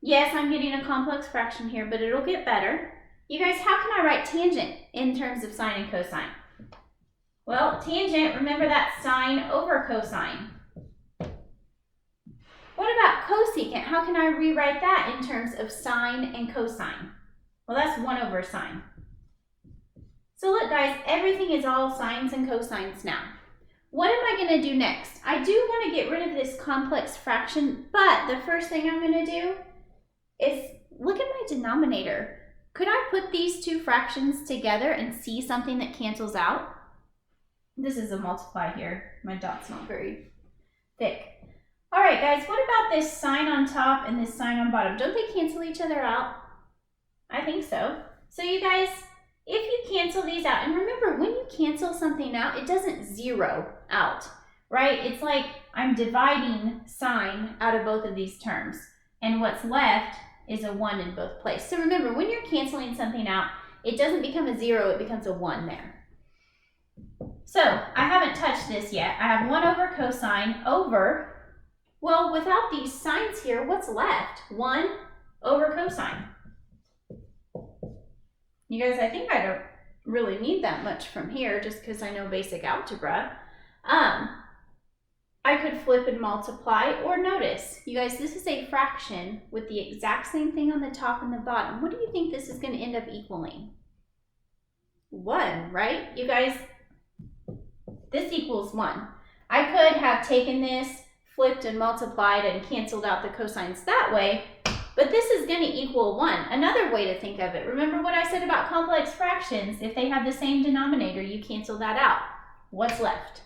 Yes, I'm getting a complex fraction here, but it'll get better. You guys, how can I write tangent in terms of sine and cosine? Well, tangent, remember that's sine over cosine. What about cosecant? How can I rewrite that in terms of sine and cosine? Well, that's 1 over sine. So look, guys, everything is all sines and cosines now. What am I going to do next? I do want to get rid of this complex fraction, but the first thing I'm going to do is look at my denominator. Could I put these two fractions together and see something that cancels out? This is a multiply here. My dot's not very thick. All right, guys, what about this sign on top and this sign on bottom? Don't they cancel each other out? I think so. So you guys, if you cancel these out, and remember, when you cancel something out, it doesn't zero out, right? It's like I'm dividing sine out of both of these terms, and what's left is a 1 in both places. So remember, when you're canceling something out, it doesn't become a 0, it becomes a 1 there. So I haven't touched this yet. I have 1 over cosine over, well, without these signs here, what's left? 1 over cosine. You guys, I think I don't really need that much from here just because I know basic algebra. I could flip and multiply, or notice, you guys, this is a fraction with the exact same thing on the top and the bottom. What do you think this is going to end up equaling? 1, right? You guys, this equals 1. I could have taken this, flipped and multiplied and canceled out the cosines that way, but this is going to equal 1. Another way to think of it, remember what I said about complex fractions? If they have the same denominator, you cancel that out. What's left?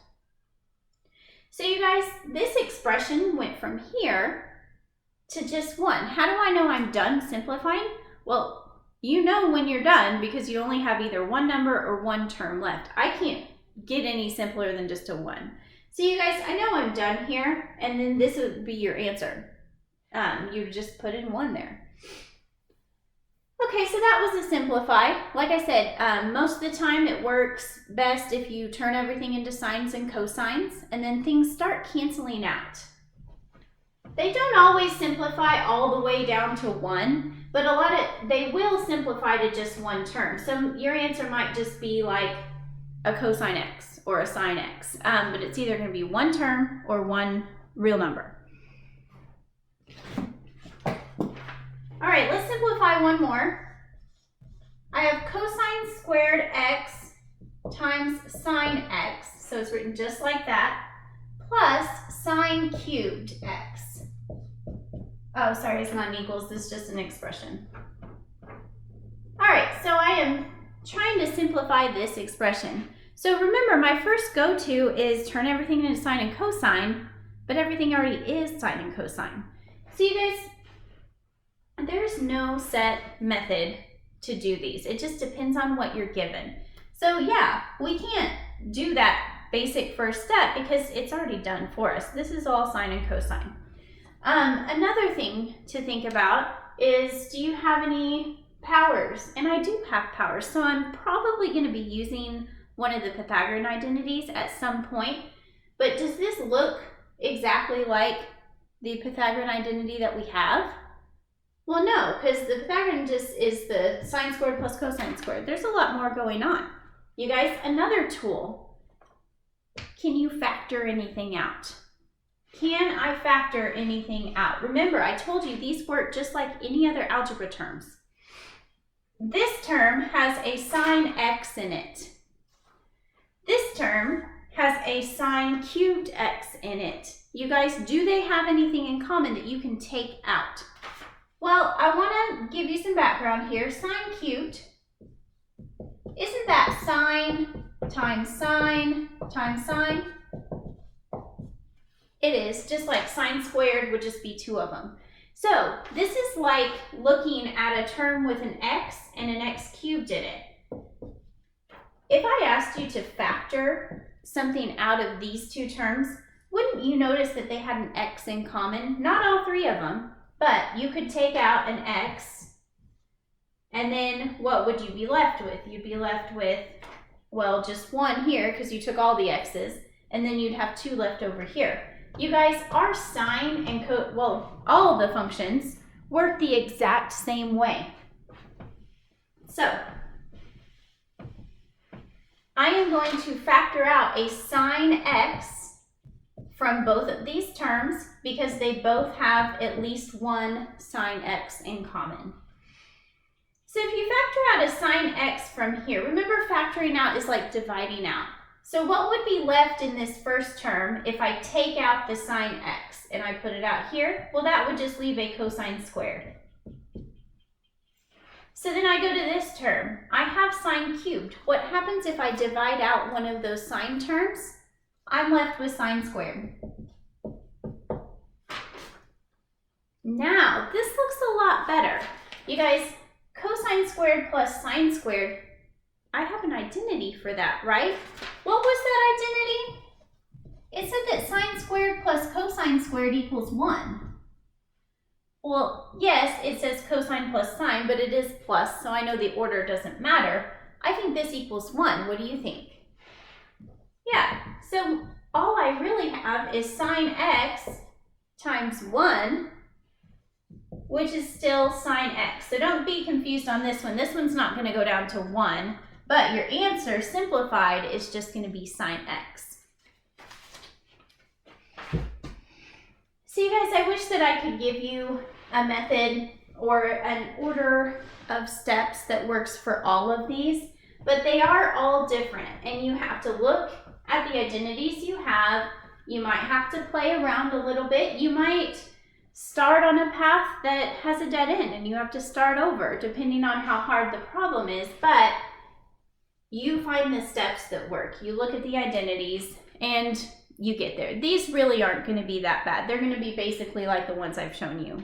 So you guys, this expression went from here to just 1. How do I know I'm done simplifying? Well, you know when you're done because you only have either one number or one term left. I can't get any simpler than just a 1. So you guys, I know I'm done here, and then this would be your answer. You just put in 1 there. Okay, so that was a simplify. Like I said, most of the time it works best if you turn everything into sines and cosines, and then things start canceling out. They don't always simplify all the way down to 1, but they will simplify to just one term. So your answer might just be like a cosine x or a sine x, but it's either going to be one term or one real number. All right, let's simplify one more. I have cosine squared x times sine x, so it's written just like that, plus sine cubed x. Oh, sorry, it's not an equals, this is just an expression. All right, so I am trying to simplify this expression. So remember, my first go-to is turn everything into sine and cosine, but everything already is sine and cosine. So you guys, there's no set method to do these. It just depends on what you're given. So yeah, we can't do that basic first step because it's already done for us. This is all sine and cosine. Another thing to think about is, do you have any powers? And I do have powers, so I'm probably going to be using one of the Pythagorean identities at some point. But does this look exactly like the Pythagorean identity that we have? Well, no, because the Pythagorean just is the sine squared plus cosine squared. There's a lot more going on. You guys, another tool. Can you factor anything out? Can I factor anything out? Remember, I told you these work just like any other algebra terms. This term has a sine x in it. This term has a sine cubed x in it. You guys, do they have anything in common that you can take out? Well, I want to give you some background here. Sine cubed, isn't that sine times sine times sine? It is, just like sine squared would just be 2 of them. So this is like looking at a term with an x and an x cubed in it. If I asked you to factor something out of these two terms, wouldn't you notice that they had an x in common? Not all 3 of them, but you could take out an x, and then what would you be left with? You'd be left with, well, just 1 here because you took all the x's, and then you'd have 2 left over here. You guys, our sine and all of the functions work the exact same way. So I am going to factor out a sine x from from both of these terms because they both have at least one sine x in common. So if you factor out a sine x from here, remember factoring out is like dividing out. So what would be left in this first term if I take out the sine x and I put it out here? Well, that would just leave a cosine squared. So then I go to this term. I have sine cubed. What happens if I divide out one of those sine terms? I'm left with sine squared. Now, this looks a lot better. You guys, cosine squared plus sine squared, I have an identity for that, right? What was that identity? It said that sine squared plus cosine squared equals 1. Well, yes, it says cosine plus sine, but it is plus, so I know the order doesn't matter. I think this equals 1. What do you think? Yeah, so all I really have is sine x times 1, which is still sine x. So don't be confused on this one. This one's not going to go down to 1, but your answer simplified is just going to be sine x. So you guys, I wish that I could give you a method or an order of steps that works for all of these, but they are all different, and you have to look at the identities you have. You might have to play around a little bit. You might start on a path that has a dead end and you have to start over depending on how hard the problem is, but you find the steps that work. You look at the identities and you get there. These really aren't going to be that bad. They're going to be basically like the ones I've shown you.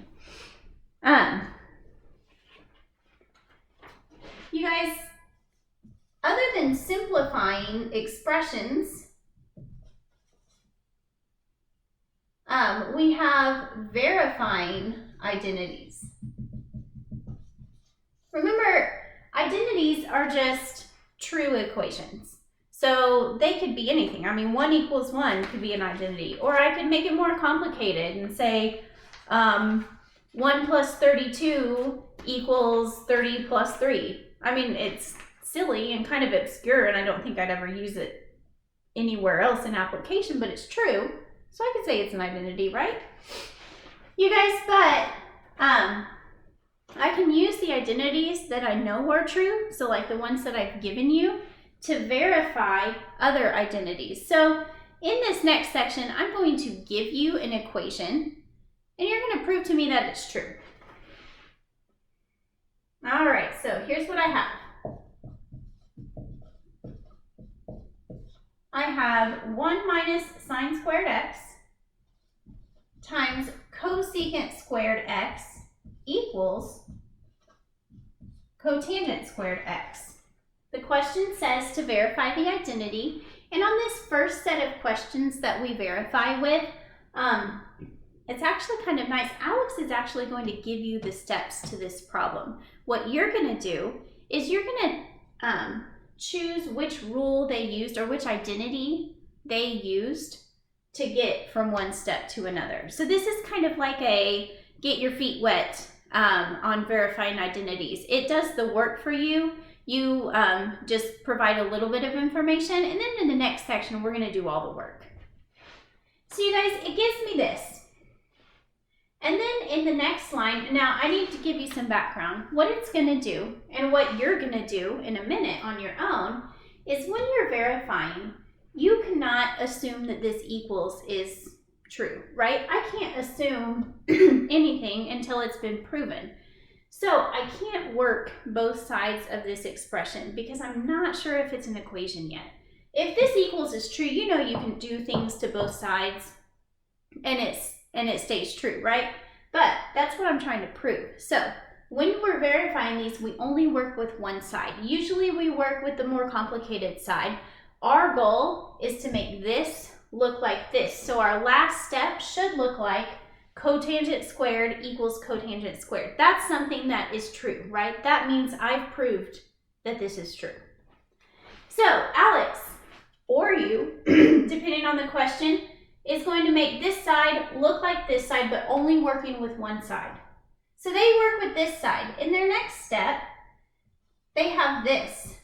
You guys, other than simplifying expressions, we have verifying identities. Remember, identities are just true equations. So they could be anything. I mean, 1 equals 1 could be an identity. Or I could make it more complicated and say 1 plus 32 equals 30 plus 3. I mean, it's silly and kind of obscure, and I don't think I'd ever use it anywhere else in application, but it's true. So I could say it's an identity, right? You guys, but I can use the identities that I know are true, so like the ones that I've given you, to verify other identities. So in this next section, I'm going to give you an equation, and you're going to prove to me that it's true. All right, so here's what I have. I have 1 minus sine squared x times cosecant squared x equals cotangent squared x. The question says to verify the identity, and on this first set of questions that we verify with, it's actually kind of nice. Alex is actually going to give you the steps to this problem. What you're going to do is you're going to choose which rule they used or which identity they used to get from one step to another. So this is kind of like a get your feet wet on verifying identities. It does the work for you. You just provide a little bit of information, and then in the next section, we're going to do all the work. So you guys, it gives me this. And then in the next line, now I need to give you some background. What it's going to do, and what you're going to do in a minute on your own, is when you're verifying, you cannot assume that this equals is true, right? I can't assume anything until it's been proven. So I can't work both sides of this expression because I'm not sure if it's an equation yet. If this equals is true, you know you can do things to both sides and it stays true, right? But that's what I'm trying to prove. So when we're verifying these, we only work with one side. Usually we work with the more complicated side. Our goal is to make this look like this. So our last step should look like cotangent squared equals cotangent squared. That's something that is true, right? That means I've proved that this is true. So Alex, or you, depending on the question, is going to make this side look like this side, but only working with one side. So they work with this side. In their next step, they have this.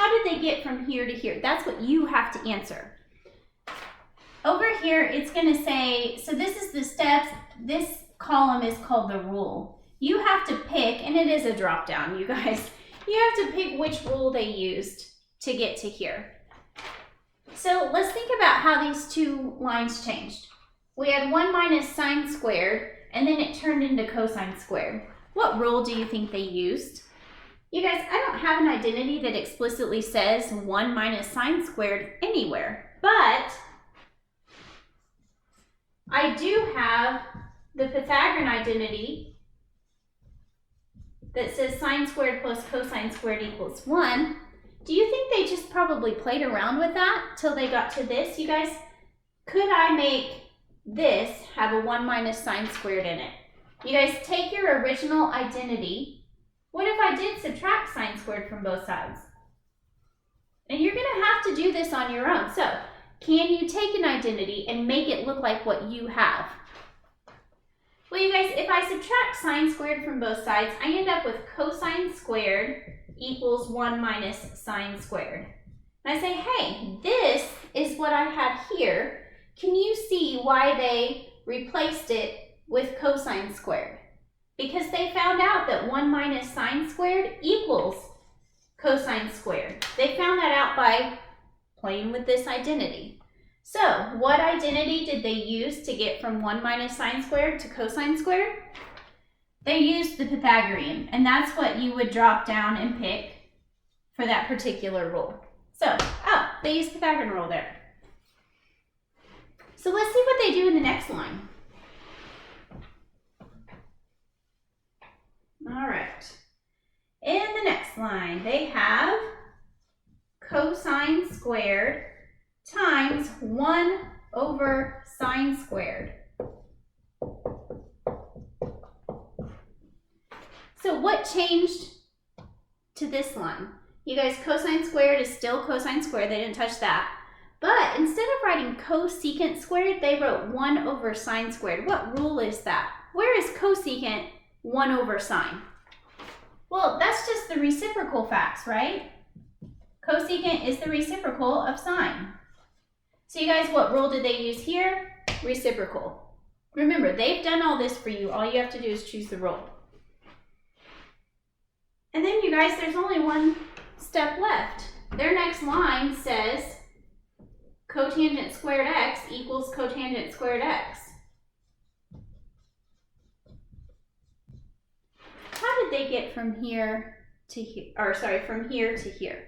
how did they get from here to here? That's what you have to answer. Over here, it's going to say, so this is the steps. This column is called the rule. You have to pick, and it is a drop down, you guys. You have to pick which rule they used to get to here. So let's think about how these two lines changed. We had 1 minus sine squared, and then it turned into cosine squared. What rule do you think they used? You guys, I don't have an identity that explicitly says 1 minus sine squared anywhere, but I do have the Pythagorean identity that says sine squared plus cosine squared equals 1. Do you think they just probably played around with that till they got to this? You guys, could I make this have a 1 minus sine squared in it? You guys, take your original identity. What if I did subtract sine squared from both sides? And you're going to have to do this on your own. So, can you take an identity and make it look like what you have? Well, you guys, if I subtract sine squared from both sides, I end up with cosine squared equals 1 minus sine squared. And I say, hey, this is what I had here. Can you see why they replaced it with cosine squared? Because they found out that 1 minus sine squared equals cosine squared. They found that out by playing with this identity. So, what identity did they use to get from 1 minus sine squared to cosine squared? They used the Pythagorean, and that's what you would drop down and pick for that particular rule. So, oh, they used Pythagorean rule there. So let's see what they do in the next line. All right. In the next line, they have cosine squared times 1 over sine squared. So what changed to this line? You guys, cosine squared is still cosine squared. They didn't touch that. But instead of writing cosecant squared, they wrote 1 over sine squared. What rule is that? Where is cosecant 1 over sine? Well, that's just the reciprocal facts, right? Cosecant is the reciprocal of sine. So you guys, what rule did they use here? Reciprocal. Remember, they've done all this for you. All you have to do is choose the rule. And then you guys, there's only one step left. Their next line says cotangent squared x equals cotangent squared x. How did they get from here to here, from here to here?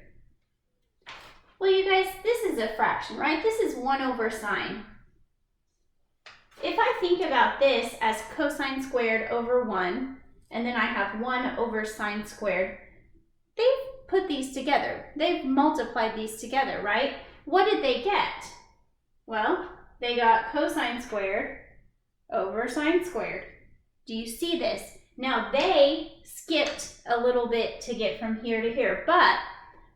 Well, you guys, this is a fraction, right? This is 1 over sine. If I think about this as cosine squared over 1, and then I have 1 over sine squared, they've put these together. They've multiplied these together, right? What did they get? Well, they got cosine squared over sine squared. Do you see this? Now, they skipped a little bit to get from here to here, but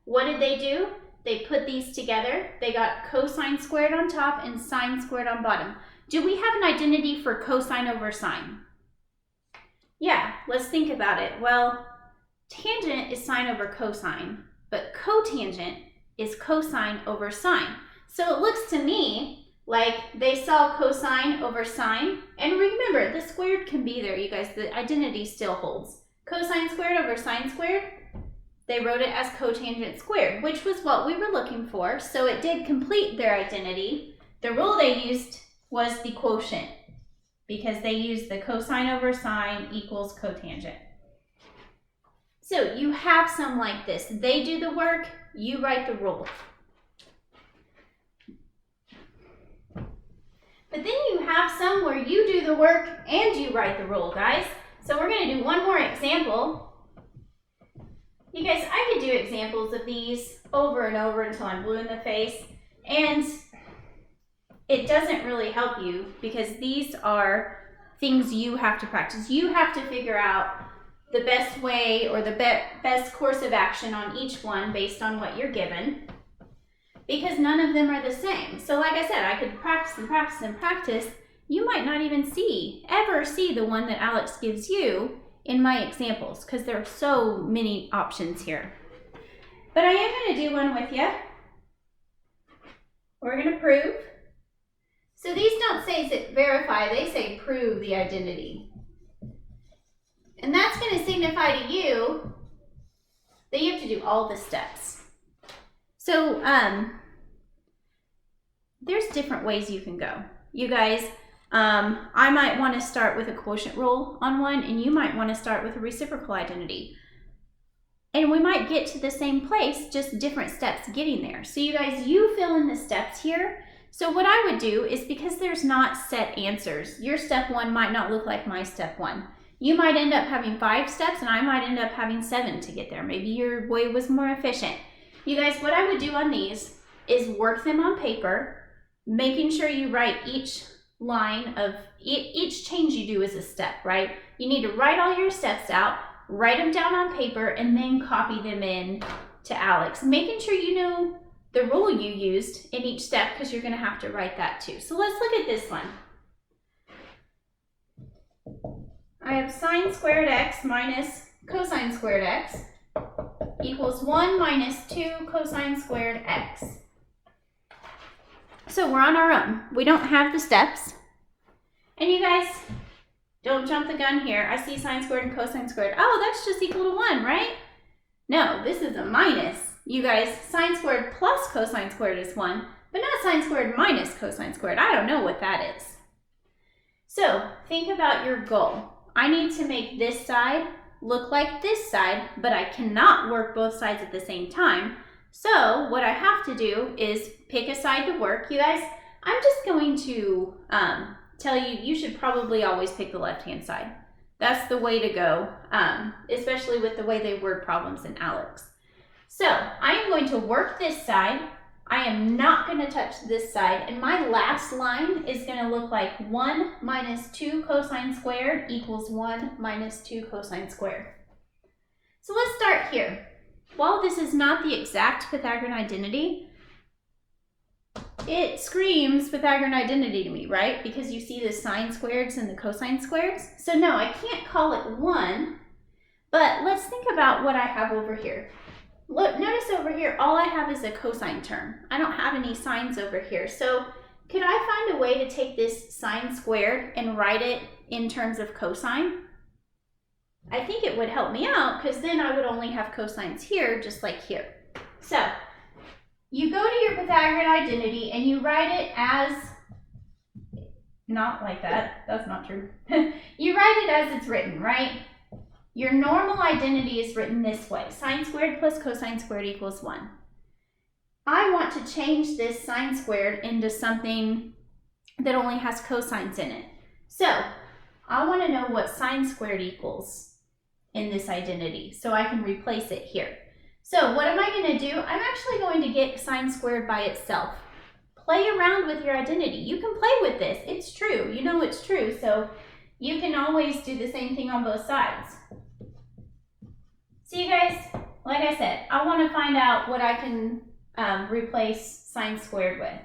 what did they do? They put these together. They got cosine squared on top and sine squared on bottom. Do we have an identity for cosine over sine? Yeah, let's think about it. Well, tangent is sine over cosine, but cotangent is cosine over sine. So it looks to me like they saw cosine over sine. And remember, the squared can be there, you guys. The identity still holds. Cosine squared over sine squared, they wrote it as cotangent squared, which was what we were looking for. So it did complete their identity. The rule they used was the quotient, because they used the cosine over sine equals cotangent. So you have some like this. They do the work, you write the rule. But then you have some where you do the work and you write the rule, guys. So we're going to do one more example. You guys, I could do examples of these over and over until I'm blue in the face. And it doesn't really help you because these are things you have to practice. You have to figure out the best way or the best course of action on each one based on what you're given, because none of them are the same. So like I said, I could practice and practice and practice. You might not even ever see the one that Alex gives you in my examples because there are so many options here. But I am going to do one with you. We're going to prove. So these don't say verify, they say prove the identity. And that's going to signify to you that you have to do all the steps. So there's different ways you can go. You guys, I might want to start with a quotient rule on one, and you might want to start with a reciprocal identity. And we might get to the same place, just different steps getting there. So you guys, you fill in the steps here. So what I would do is, because there's not set answers, your step one might not look like my step one. You might end up having 5 steps and I might end up having 7 to get there. Maybe your way was more efficient. You guys, what I would do on these is work them on paper, making sure you write each line of, each change you do is a step, right? You need to write all your steps out, write them down on paper, and then copy them in to Alex, making sure you know the rule you used in each step, because you're going to have to write that too. So let's look at this one. I have sine squared x minus cosine squared x equals 1 minus 2 cosine squared x. So we're on our own. We don't have the steps. And you guys, don't jump the gun here. I see sine squared and cosine squared. Oh, that's just equal to 1, right? No, this is a minus. You guys, sine squared plus cosine squared is 1, but not sine squared minus cosine squared. I don't know what that is. So think about your goal. I need to make this side look like this side, but I cannot work both sides at the same time. So what I have to do is pick a side to work. You guys, I'm just going to tell you, you should probably always pick the left-hand side. That's the way to go, especially with the way they word problems in Alex. So I am going to work this side. I am not going to touch this side. And my last line is going to look like 1 minus 2 cosine squared equals 1 minus 2 cosine squared. So let's start here. While this is not the exact Pythagorean identity, it screams Pythagorean identity to me, right? Because you see the sine squareds and the cosine squareds. So no, I can't call it 1, but let's think about what I have over here. Look, notice over here, all I have is a cosine term. I don't have any sines over here. So could I find a way to take this sine squared and write it in terms of cosine? I think it would help me out, because then I would only have cosines here, just like here. So you go to your Pythagorean identity and you write it as, not like that, that's not true. You write it as it's written, right? Your normal identity is written this way. Sine squared plus cosine squared equals 1. I want to change this sine squared into something that only has cosines in it. So I want to know what sine squared equals in this identity, so I can replace it here. So what am I going to do? I'm actually going to get sine squared by itself. Play around with your identity. You can play with this. It's true. You know it's true. So you can always do the same thing on both sides. So you guys, like I said, I want to find out what I can replace sine squared with.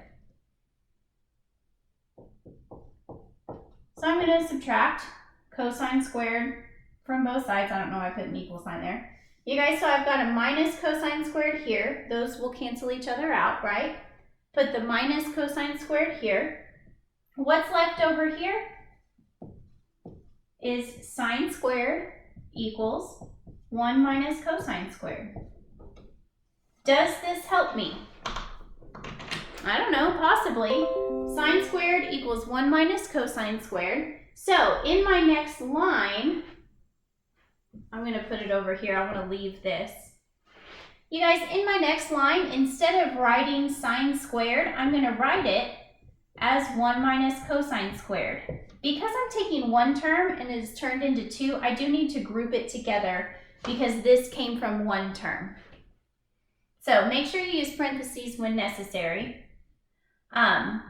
So I'm going to subtract cosine squared from both sides. I don't know why I put an equal sign there. You guys, so I've got a minus cosine squared here. Those will cancel each other out, right? Put the minus cosine squared here. What's left over here is sine squared equals 1 minus cosine squared. Does this help me? I don't know, possibly. Sine squared equals 1 minus cosine squared. So in my next line, I'm going to put it over here. I want to leave this. You guys, in my next line, instead of writing sine squared, I'm going to write it as 1 minus cosine squared. Because I'm taking one term and it is turned into 2, I do need to group it together because this came from one term. So make sure you use parentheses when necessary. And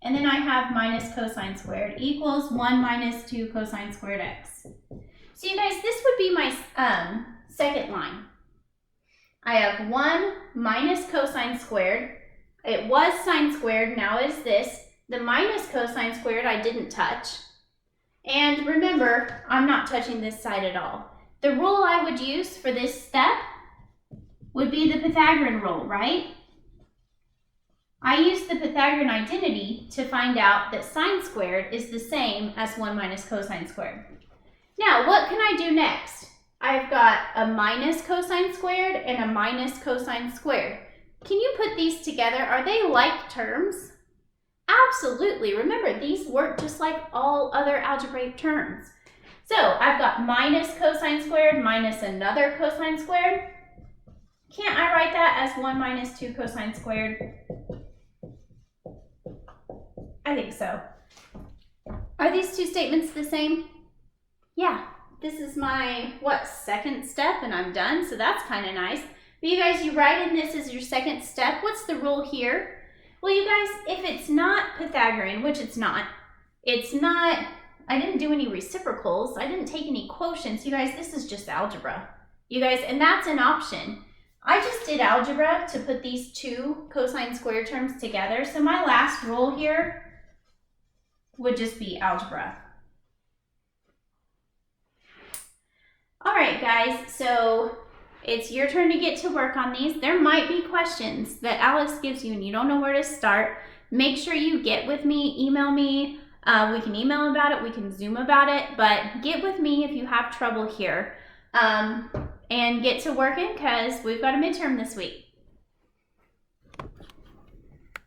then I have minus cosine squared equals 1 minus 2 cosine squared x. So you guys, this would be my second line. I have 1 minus cosine squared. It was sine squared, now is this. The minus cosine squared I didn't touch. And remember, I'm not touching this side at all. The rule I would use for this step would be the Pythagorean rule, right? I used the Pythagorean identity to find out that sine squared is the same as 1 minus cosine squared. Now, what can I do next? I've got a minus cosine squared and a minus cosine squared. Can you put these together? Are they like terms? Absolutely. Remember, these work just like all other algebraic terms. So I've got minus cosine squared minus another cosine squared. Can't I write that as 1 minus 2 cosine squared? I think so. Are these two statements the same? Yeah, this is my, second step and I'm done, so that's kind of nice. But you guys, you write in this as your second step. What's the rule here? Well, you guys, if it's not Pythagorean, which it's not, I didn't do any reciprocals, I didn't take any quotients. You guys, this is just algebra. You guys, and that's an option. I just did algebra to put these two cosine squared terms together. So my last rule here would just be algebra. All right, guys, so it's your turn to get to work on these. There might be questions that Alex gives you and you don't know where to start. Make sure you get with me, email me. We can email about it, we can Zoom about it, but get with me if you have trouble here. And get to working because we've got a midterm this week.